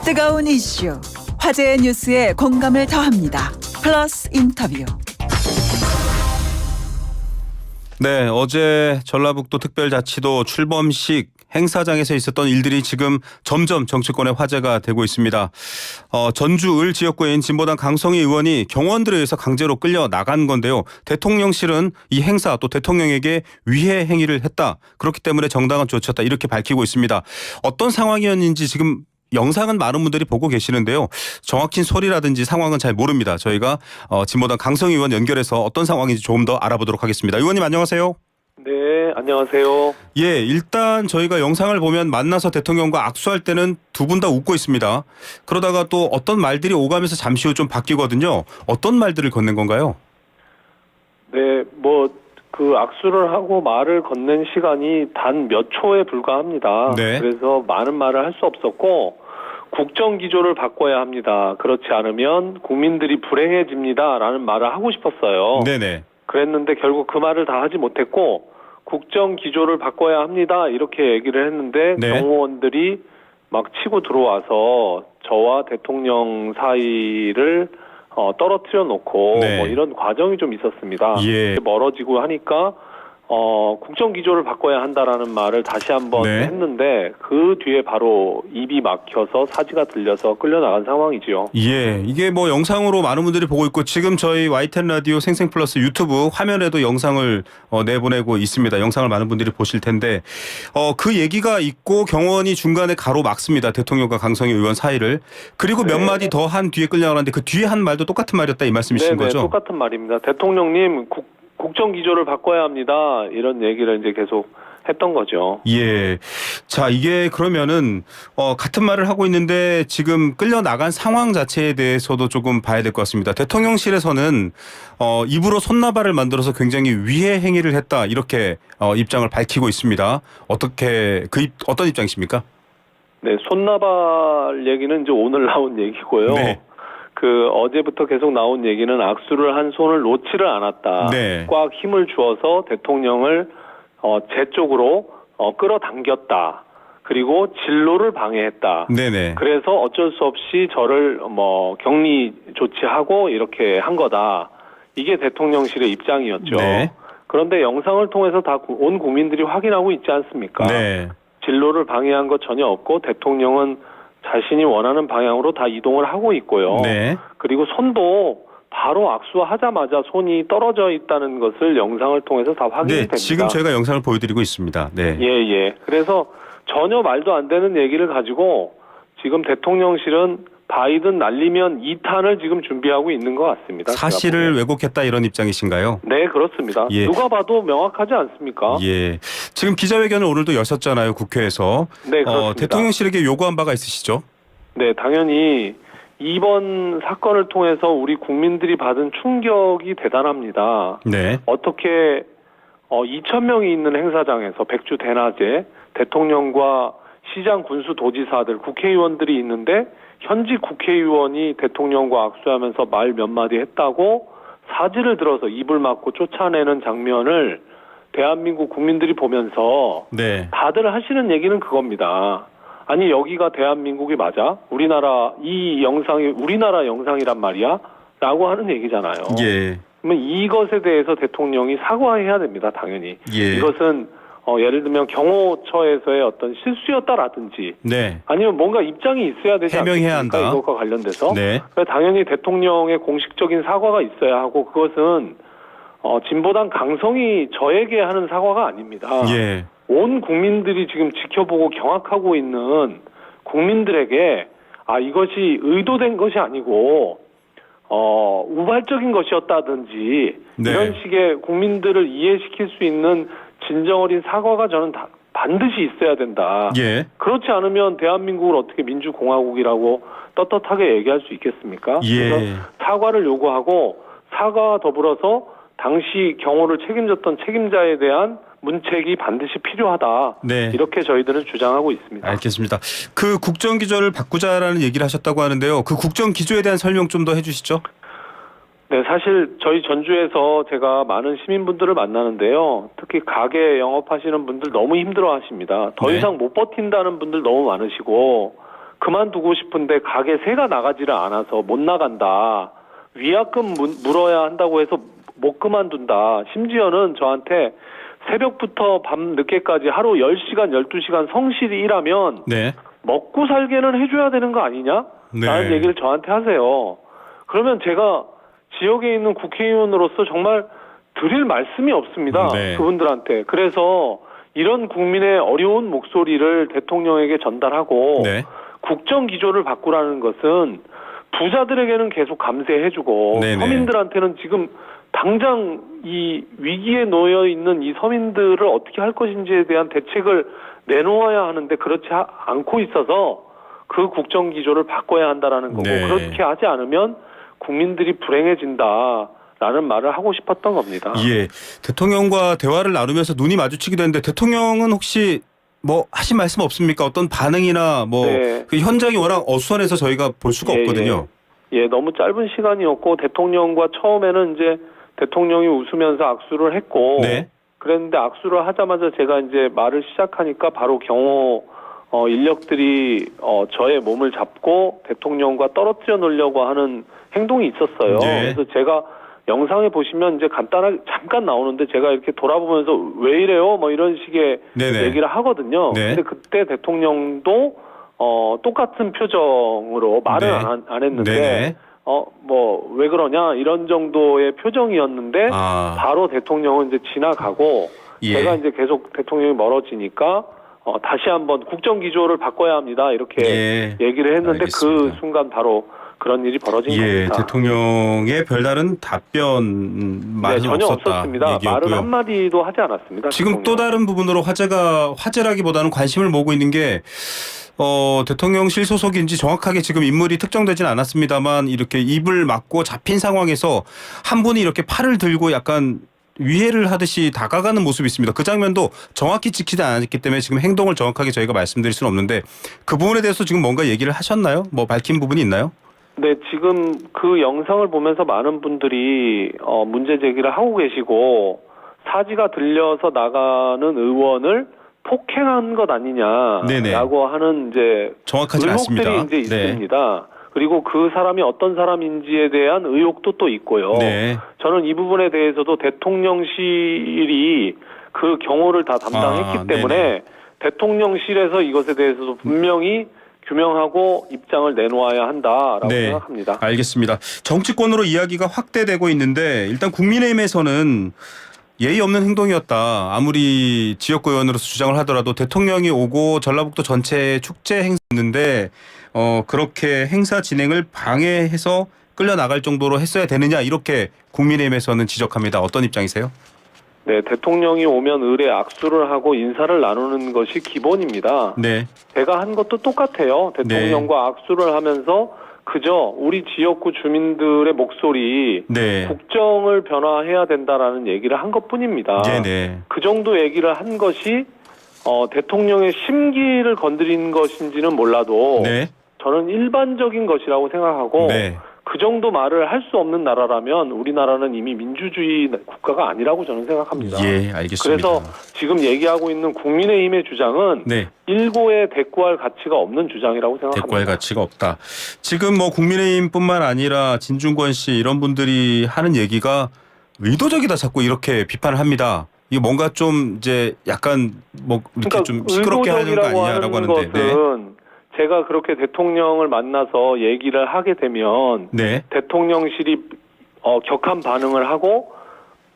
뜨거운 이슈, 화제의 뉴스에 공감을 더합니다. 플러스 인터뷰. 네, 어제 전라북도 특별자치도 출범식 행사장에서 있었던 일들이 지금 점점 정치권의 화제가 되고 있습니다. 전주 을 지역구인 진보당 강성희 의원이 경호원들에 의해서 강제로 끌려 나간 건데요. 대통령실은 이 행사 또 대통령에게 위해 행위를 했다. 그렇기 때문에 정당한 조치였다. 이렇게 밝히고 있습니다. 어떤 상황이었는지 지금 영상은 많은 분들이 보고 계시는데요. 정확한 소리라든지 상황은 잘 모릅니다. 저희가 진보당 강성희 의원 연결해서 어떤 상황인지 조금 더 알아보도록 하겠습니다. 의원님 안녕하세요. 네, 안녕하세요. 예, 일단 저희가 영상을 보면 만나서 대통령과 악수할 때는 두 분 다 웃고 있습니다. 그러다가 또 어떤 말들이 오가면서 잠시 후 좀 바뀌거든요. 어떤 말들을 건넨 건가요? 네, 그 악수를 하고 말을 건넨 시간이 단 몇 초에 불과합니다. 네. 그래서 많은 말을 할 수 없었고 국정 기조를 바꿔야 합니다. 그렇지 않으면 국민들이 불행해집니다라는 말을 하고 싶었어요. 네네. 그랬는데 결국 그 말을 다 하지 못했고 국정 기조를 바꿔야 합니다. 이렇게 얘기를 했는데 네. 경호원들이 막 치고 들어와서 저와 대통령 사이를 떨어뜨려 놓고 네. 이런 과정이 좀 있었습니다. 예. 멀어지고 하니까 국정 기조를 바꿔야 한다라는 말을 다시 한번 네. 했는데 그 뒤에 바로 입이 막혀서 사지가 들려서 끌려나간 상황이지요. 예, 이게 뭐 영상으로 많은 분들이 보고 있고 지금 저희 YTN 라디오 생생플러스 유튜브 화면에도 영상을 내보내고 있습니다. 영상을 많은 분들이 보실 텐데 그 얘기가 있고 경호원이 중간에 가로막습니다. 대통령과 강성희 의원 사이를. 그리고 몇 네. 마디 더 한 뒤에 끌려나가는데 그 뒤에 한 말도 똑같은 말이었다 이 말씀이신 거죠? 똑같은 말입니다. 대통령님 국정 기조를 바꿔야 합니다. 이런 얘기를 이제 계속 했던 거죠. 예. 자, 이게 그러면은 같은 말을 하고 있는데 지금 끌려나간 상황 자체에 대해서도 조금 봐야 될 것 같습니다. 대통령실에서는 입으로 손나발을 만들어서 굉장히 위해 행위를 했다. 이렇게 입장을 밝히고 있습니다. 어떤 입장이십니까? 네, 손나발 얘기는 이제 오늘 나온 얘기고요. 네. 그 어제부터 계속 나온 얘기는 악수를 한 손을 놓지를 않았다. 네. 꽉 힘을 주어서 대통령을 제 쪽으로 끌어당겼다. 그리고 진로를 방해했다. 네네. 그래서 어쩔 수 없이 저를 격리 조치하고 이렇게 한 거다. 이게 대통령실의 입장이었죠. 네. 그런데 영상을 통해서 다 온 국민들이 확인하고 있지 않습니까? 네. 진로를 방해한 것 전혀 없고 대통령은 자신이 원하는 방향으로 다 이동을 하고 있고요. 네. 그리고 손도 바로 악수하자마자 손이 떨어져 있다는 것을 영상을 통해서 다 확인이 네. 됩니다. 지금 저희가 영상을 보여드리고 있습니다. 네. 예. 그래서 전혀 말도 안 되는 얘기를 가지고 지금 대통령실은 바이든 날리면 2탄을 지금 준비하고 있는 것 같습니다. 사실을 왜곡했다 이런 입장이신가요? 네, 그렇습니다. 예. 누가 봐도 명확하지 않습니까? 예. 지금 기자회견을 오늘도 여셨잖아요, 국회에서. 네, 그렇습니다. 대통령실에게 요구한 바가 있으시죠? 네, 당연히 이번 사건을 통해서 우리 국민들이 받은 충격이 대단합니다. 네. 어떻게 2,000명이 있는 행사장에서 백주 대낮에 대통령과 시장, 군수, 도지사들, 국회의원들이 있는데 현직 국회의원이 대통령과 악수하면서 말 몇 마디 했다고 사지를 들어서 입을 막고 쫓아내는 장면을 대한민국 국민들이 보면서 네. 다들 하시는 얘기는 그겁니다. 아니 여기가 대한민국이 맞아? 이 영상이 우리나라 영상이란 말이야? 라고 하는 얘기잖아요. 예. 그러면 이것에 대해서 대통령이 사과해야 됩니다. 당연히. 예. 이것은 예를 들면 경호처에서의 어떤 실수였다라든지 네. 아니면 뭔가 입장이 있어야 되지 해명해야 않습니까? 한다. 이것과 관련돼서. 네. 그래서 당연히 대통령의 공식적인 사과가 있어야 하고 그것은 진보당 강성이 저에게 하는 사과가 아닙니다. 예. 온 국민들이 지금 지켜보고 경악하고 있는 국민들에게 이것이 의도된 것이 아니고 우발적인 것이었다든지 네. 이런 식의 국민들을 이해시킬 수 있는 진정 어린 사과가 저는 반드시 있어야 된다. 예. 그렇지 않으면 대한민국을 어떻게 민주공화국이라고 떳떳하게 얘기할 수 있겠습니까? 예. 그래서 사과를 요구하고 사과와 더불어서 당시 경호를 책임졌던 책임자에 대한 문책이 반드시 필요하다. 네. 이렇게 저희들은 주장하고 있습니다. 알겠습니다. 그 국정기조를 바꾸자라는 얘기를 하셨다고 하는데요. 그 국정기조에 대한 설명 좀 더 해주시죠. 네, 사실 저희 전주에서 제가 많은 시민분들을 만나는데요. 특히 가게 영업하시는 분들 너무 힘들어하십니다. 더 네. 이상 못 버틴다는 분들 너무 많으시고 그만두고 싶은데 가게 새가 나가지를 않아서 못 나간다. 위약금 물어야 한다고 해서 못 그만둔다. 심지어는 저한테 새벽부터 밤 늦게까지 하루 10시간, 12시간 성실히 일하면 네. 먹고 살게는 해줘야 되는 거 아니냐? 네. 라는 얘기를 저한테 하세요. 그러면 제가 지역에 있는 국회의원으로서 정말 드릴 말씀이 없습니다. 네. 그분들한테. 그래서 이런 국민의 어려운 목소리를 대통령에게 전달하고 네. 국정 기조를 바꾸라는 것은 부자들에게는 계속 감세해주고 네네. 서민들한테는 지금 당장 이 위기에 놓여 있는 이 서민들을 어떻게 할 것인지에 대한 대책을 내놓아야 하는데 그렇지 않고 있어서 그 국정 기조를 바꿔야 한다라는 거고 네. 그렇게 하지 않으면 국민들이 불행해진다라는 말을 하고 싶었던 겁니다. 예. 대통령과 대화를 나누면서 눈이 마주치기도 했는데 대통령은 혹시 뭐 하신 말씀 없습니까? 어떤 반응이나 뭐 네. 그 현장이 워낙 어수선해서 저희가 볼 수가 없거든요. 예, 너무 짧은 시간이었고 대통령과 처음에는 이제 대통령이 웃으면서 악수를 했고 네. 그랬는데 악수를 하자마자 제가 이제 말을 시작하니까 바로 경호 인력들이 저의 몸을 잡고 대통령과 떨어뜨려 놓으려고 하는 행동이 있었어요. 네. 그래서 제가 영상에 보시면 이제 간단하게 잠깐 나오는데 제가 이렇게 돌아보면서 왜 이래요? 뭐 이런 식의 네네. 얘기를 하거든요. 네. 근데 그때 대통령도 똑같은 표정으로 말은 네. 안 했는데 네네. 뭐 왜 그러냐 이런 정도의 표정이었는데 바로 대통령은 이제 지나가고 예. 제가 이제 계속 대통령이 멀어지니까 다시 한번 국정 기조를 바꿔야 합니다 이렇게 예. 얘기를 했는데 알겠습니다. 그 순간 바로 그런 일이 벌어진 예, 겁니다. 대통령의 별다른 답변만은 전혀 없었다. 없었습니다. 얘기였고요. 말은 한마디도 하지 않았습니다. 지금 대통령은. 또 다른 부분으로 화제라기보다는 관심을 모으고 있는 게 대통령실 소속인지 정확하게 지금 인물이 특정되진 않았습니다만 이렇게 입을 막고 잡힌 상황에서 한 분이 이렇게 팔을 들고 약간 위해를 하듯이 다가가는 모습이 있습니다. 그 장면도 정확히 찍히지 않았기 때문에 지금 행동을 정확하게 저희가 말씀드릴 수는 없는데 그 부분에 대해서 지금 뭔가 얘기를 하셨나요? 뭐 밝힌 부분이 있나요? 네, 지금 그 영상을 보면서 많은 분들이 문제 제기를 하고 계시고 사지가 들려서 나가는 의원을 폭행한 것 아니냐라고 하는 이제 정확하지 않습니다. 의혹들이 이제 네. 있습니다. 그리고 그 사람이 어떤 사람인지에 대한 의혹도 또 있고요. 네. 저는 이 부분에 대해서도 대통령실이 그 경호를 다 담당했기 때문에 네네. 대통령실에서 이것에 대해서도 분명히 규명하고 입장을 내놓아야 한다라고 네. 생각합니다. 알겠습니다. 정치권으로 이야기가 확대되고 있는데 일단 국민의힘에서는 예의 없는 행동이었다. 아무리 지역구 의원으로서 주장을 하더라도 대통령이 오고 전라북도 전체에 축제 행사였는데 그렇게 행사 진행을 방해해서 끌려나갈 정도로 했어야 되느냐 이렇게 국민의힘에서는 지적합니다. 어떤 입장이세요? 네, 대통령이 오면 을에 악수를 하고 인사를 나누는 것이 기본입니다. 네. 제가 한 것도 똑같아요. 대통령과 악수를 하면서 그저 우리 지역구 주민들의 목소리, 네. 국정을 변화해야 된다라는 얘기를 한 것뿐입니다. 네네. 그 정도 얘기를 한 것이 대통령의 심기를 건드린 것인지는 몰라도 네. 저는 일반적인 것이라고 생각하고 네. 그 정도 말을 할 수 없는 나라라면 우리나라는 이미 민주주의 국가가 아니라고 저는 생각합니다. 예, 알겠습니다. 그래서 지금 얘기하고 있는 국민의힘의 주장은 네. 일고에 대꾸할 가치가 없는 주장이라고 생각합니다. 대꾸할 가치가 없다. 지금 뭐 국민의힘뿐만 아니라 진중권 씨 이런 분들이 하는 얘기가 의도적이다 자꾸 이렇게 비판을 합니다. 이게 뭔가 좀 이제 약간 뭐 이렇게 좀 시끄럽게 하는 거 아니냐라고 하는데. 것은 제가 그렇게 대통령을 만나서 얘기를 하게 되면 네. 대통령실이 격한 반응을 하고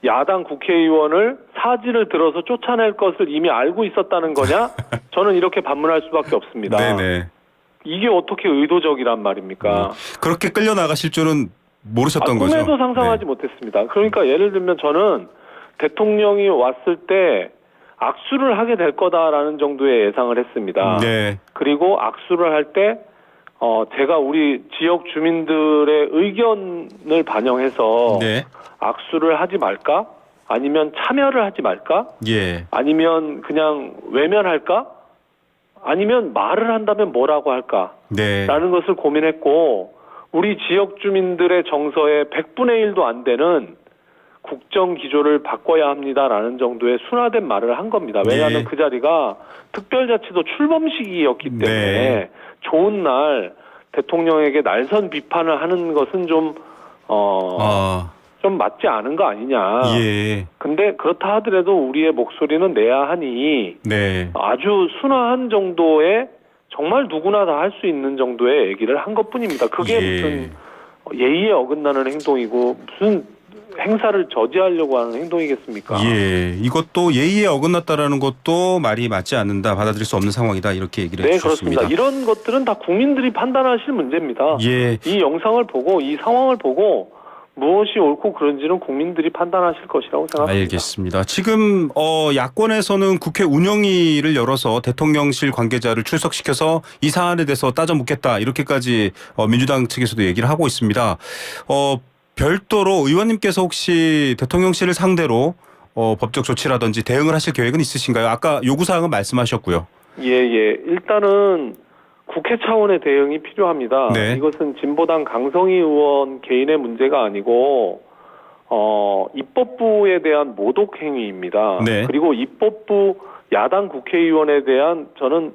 야당 국회의원을 사지를 들어서 쫓아낼 것을 이미 알고 있었다는 거냐? 저는 이렇게 반문할 수밖에 없습니다. 네네. 이게 어떻게 의도적이란 말입니까? 그렇게 끌려 나가실 줄은 모르셨던 거죠. 꿈에도 상상하지 네. 못했습니다. 그러니까 예를 들면 저는 대통령이 왔을 때 악수를 하게 될 거다라는 정도의 예상을 했습니다. 네. 그리고 악수를 할 때 제가 우리 지역 주민들의 의견을 반영해서 네. 악수를 하지 말까? 아니면 참여를 하지 말까? 예. 아니면 그냥 외면할까? 아니면 말을 한다면 뭐라고 할까? 네. 라는 것을 고민했고 우리 지역 주민들의 정서의 100분의 1도 안 되는 국정 기조를 바꿔야 합니다라는 정도의 순화된 말을 한 겁니다. 왜냐하면 네. 그 자리가 특별자치도 출범식이었기 때문에 네. 좋은 날 대통령에게 날선 비판을 하는 것은 좀 맞지 않은 거 아니냐. 예. 근데 그렇다 하더라도 우리의 목소리는 내야 하니 네. 아주 순화한 정도의 정말 누구나 다 할 수 있는 정도의 얘기를 한 것뿐입니다. 그게 예. 무슨 예의에 어긋나는 행동이고 무슨 행사를 저지하려고 하는 행동이겠습니까? 예. 이것도 예의에 어긋났다라는 것도 말이 맞지 않는다. 받아들일 수 없는 상황이다. 이렇게 얘기를 네, 해주셨습니다. 그렇습니다. 이런 것들은 다 국민들이 판단하실 문제입니다. 예. 이 영상을 보고 이 상황을 보고 무엇이 옳고 그른지는 국민들이 판단하실 것이라고 생각합니다. 알겠습니다. 지금 야권에서는 국회 운영위를 열어서 대통령실 관계자를 출석시켜서 이 사안에 대해서 따져 묻겠다 이렇게까지 민주당 측에서도 얘기를 하고 있습니다. 별도로 의원님께서 혹시 대통령실을 상대로 법적 조치라든지 대응을 하실 계획은 있으신가요? 아까 요구사항은 말씀하셨고요. 예. 일단은 국회 차원의 대응이 필요합니다. 네. 이것은 진보당 강성희 의원 개인의 문제가 아니고 입법부에 대한 모독 행위입니다. 네. 그리고 입법부 야당 국회의원에 대한 저는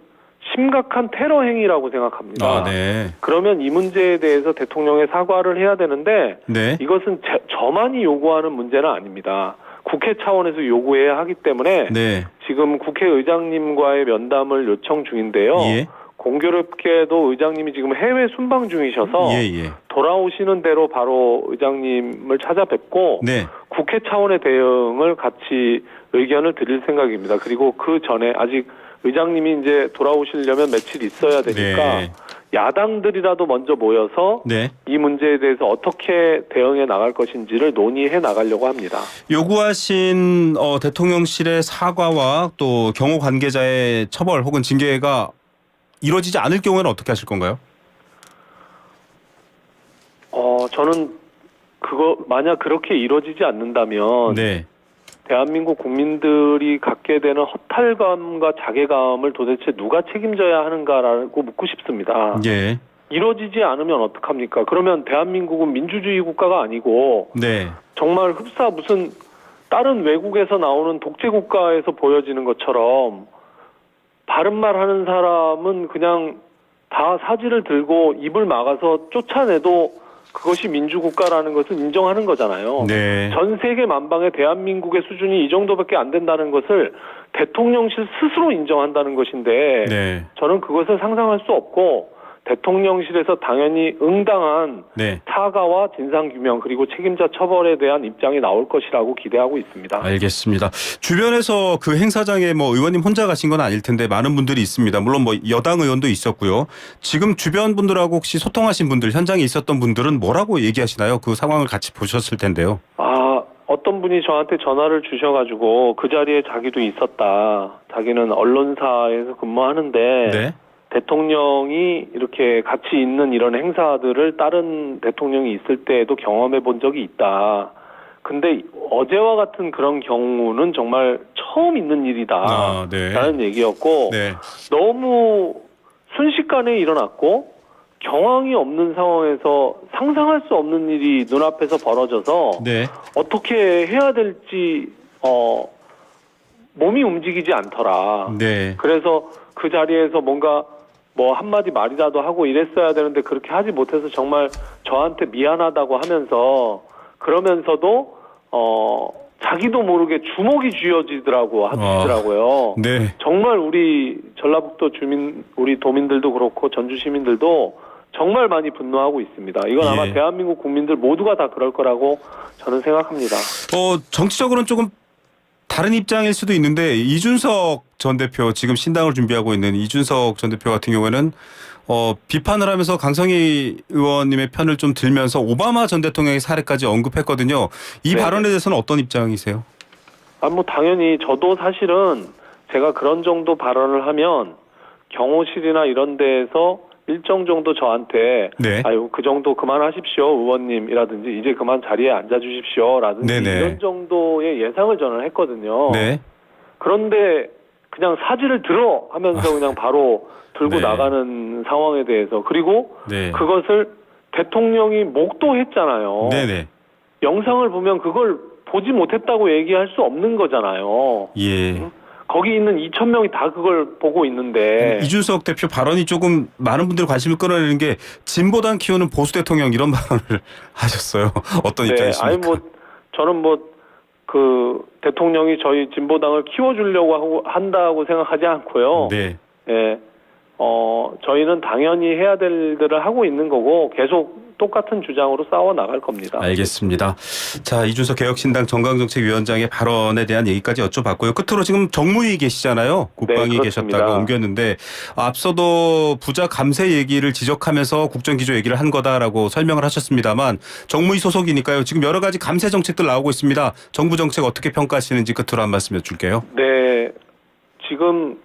심각한 테러 행위라고 생각합니다. 네. 그러면 이 문제에 대해서 대통령의 사과를 해야 되는데 네. 이것은 저만이 요구하는 문제는 아닙니다. 국회 차원에서 요구해야 하기 때문에 네. 지금 국회의장님과의 면담을 요청 중인데요. 예. 공교롭게도 의장님이 지금 해외 순방 중이셔서 예. 돌아오시는 대로 바로 의장님을 찾아뵙고 네. 국회 차원의 대응을 같이 의견을 드릴 생각입니다. 그리고 그 전에 아직 의장님이 이제 돌아오시려면 며칠 있어야 되니까 네. 야당들이라도 먼저 모여서 네. 이 문제에 대해서 어떻게 대응해 나갈 것인지를 논의해 나가려고 합니다. 요구하신 대통령실의 사과와 또 경호 관계자의 처벌 혹은 징계가 이루어지지 않을 경우에는 어떻게 하실 건가요? 저는 만약 그렇게 이루어지지 않는다면 네. 대한민국 국민들이 갖게 되는 허탈감과 자괴감을 도대체 누가 책임져야 하는가라고 묻고 싶습니다. 예. 이루어지지 않으면 어떡합니까? 그러면 대한민국은 민주주의 국가가 아니고 네. 정말 흡사 무슨 다른 외국에서 나오는 독재 국가에서 보여지는 것처럼 바른 말 하는 사람은 그냥 다 사지를 들고 입을 막아서 쫓아내도 그것이 민주국가라는 것을 인정하는 거잖아요. 네. 전 세계 만방의 대한민국의 수준이 이 정도밖에 안 된다는 것을 대통령실 스스로 인정한다는 것인데 네. 저는 그것을 상상할 수 없고 대통령실에서 당연히 응당한 네. 사과와 진상규명 그리고 책임자 처벌에 대한 입장이 나올 것이라고 기대하고 있습니다. 알겠습니다. 주변에서 그 행사장에 의원님 혼자 가신 건 아닐 텐데 많은 분들이 있습니다. 물론 여당 의원도 있었고요. 지금 주변 분들하고 혹시 소통하신 분들, 현장에 있었던 분들은 뭐라고 얘기하시나요? 그 상황을 같이 보셨을 텐데요. 어떤 분이 저한테 전화를 주셔가지고 그 자리에 자기도 있었다. 자기는 언론사에서 근무하는데 네. 대통령이 이렇게 같이 있는 이런 행사들을 다른 대통령이 있을 때에도 경험해 본 적이 있다. 근데 어제와 같은 그런 경우는 정말 처음 있는 일이다. 네. 라는 얘기였고 네. 너무 순식간에 일어났고 경황이 없는 상황에서 상상할 수 없는 일이 눈앞에서 벌어져서 네. 어떻게 해야 될지 몸이 움직이지 않더라. 네. 그래서 그 자리에서 뭔가 한마디 말이라도 하고 이랬어야 되는데 그렇게 하지 못해서 정말 저한테 미안하다고 하면서 그러면서도 자기도 모르게 주먹이 쥐어지더라고요. 네. 정말 우리 전라북도 우리 도민들도 그렇고 전주 시민들도 정말 많이 분노하고 있습니다. 이건 아마 예. 대한민국 국민들 모두가 다 그럴 거라고 저는 생각합니다. 정치적으로는 조금 다른 입장일 수도 있는데 이준석 전 대표 지금 신당을 준비하고 있는 이준석 전 대표 같은 경우에는 비판을 하면서 강성희 의원님의 편을 좀 들면서 오바마 전 대통령의 사례까지 언급했거든요. 이 네. 발언에 대해서는 어떤 입장이세요? 당연히 저도 사실은 제가 그런 정도 발언을 하면 경호실이나 이런 데에서 일정 정도 저한테 네. 그 정도 그만하십시오 의원님이라든지 이제 그만 자리에 앉아주십시오라든지 네네. 이런 정도의 예상을 저는 했거든요. 네. 그런데 그냥 사지를 들어 하면서 그냥 바로 들고 네. 나가는 상황에 대해서 그리고 네. 그것을 대통령이 목도했잖아요. 네네. 영상을 보면 그걸 보지 못했다고 얘기할 수 없는 거잖아요. 예. 거기 있는 2,000명이 다 그걸 보고 있는데 이준석 대표 발언이 조금 많은 분들의 관심을 끌어내는 게 진보당 키우는 보수 대통령 이런 발언을 하셨어요. 어떤 입장이십니까? 아니 뭐 저는 뭐 그 대통령이 저희 진보당을 키워주려고 한다고 생각하지 않고요. 네. 예, 저희는 당연히 해야 될 일들을 하고 있는 거고 계속 똑같은 주장으로 싸워 나갈 겁니다. 알겠습니다. 자, 이준석 개혁신당 정강정책위원장의 발언에 대한 얘기까지 여쭤봤고요. 끝으로 지금 정무위 계시잖아요. 국방위 네, 계셨다가 옮겼는데 앞서도 부자 감세 얘기를 지적하면서 국정기조 얘기를 한 거다라고 설명을 하셨습니다만 정무위 소속이니까요. 지금 여러 가지 감세 정책들 나오고 있습니다. 정부 정책 어떻게 평가하시는지 끝으로 한 말씀 여쭐게요. 네, 지금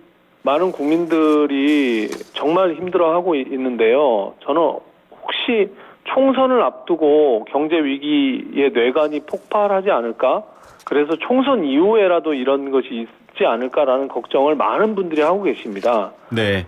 많은 국민들이 정말 힘들어하고 있는데요. 저는 혹시 총선을 앞두고 경제 위기의 뇌관이 폭발하지 않을까? 그래서 총선 이후에라도 이런 것이 있지 않을까라는 걱정을 많은 분들이 하고 계십니다. 네.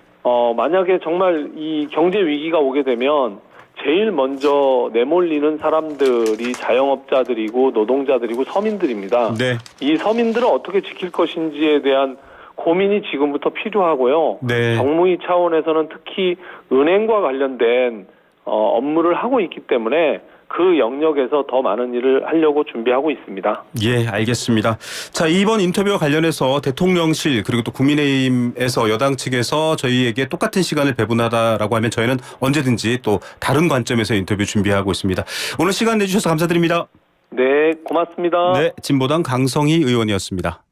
만약에 정말 이 경제 위기가 오게 되면 제일 먼저 내몰리는 사람들이 자영업자들이고 노동자들이고 서민들입니다. 네. 이 서민들은 어떻게 지킬 것인지에 대한 고민이 지금부터 필요하고요. 네. 정무위 차원에서는 특히 은행과 관련된 업무를 하고 있기 때문에 그 영역에서 더 많은 일을 하려고 준비하고 있습니다. 예, 알겠습니다. 자, 이번 인터뷰와 관련해서 대통령실 그리고 또 국민의힘에서 여당 측에서 저희에게 똑같은 시간을 배분하다라고 하면 저희는 언제든지 또 다른 관점에서 인터뷰 준비하고 있습니다. 오늘 시간 내주셔서 감사드립니다. 네, 고맙습니다. 네, 진보당 강성희 의원이었습니다.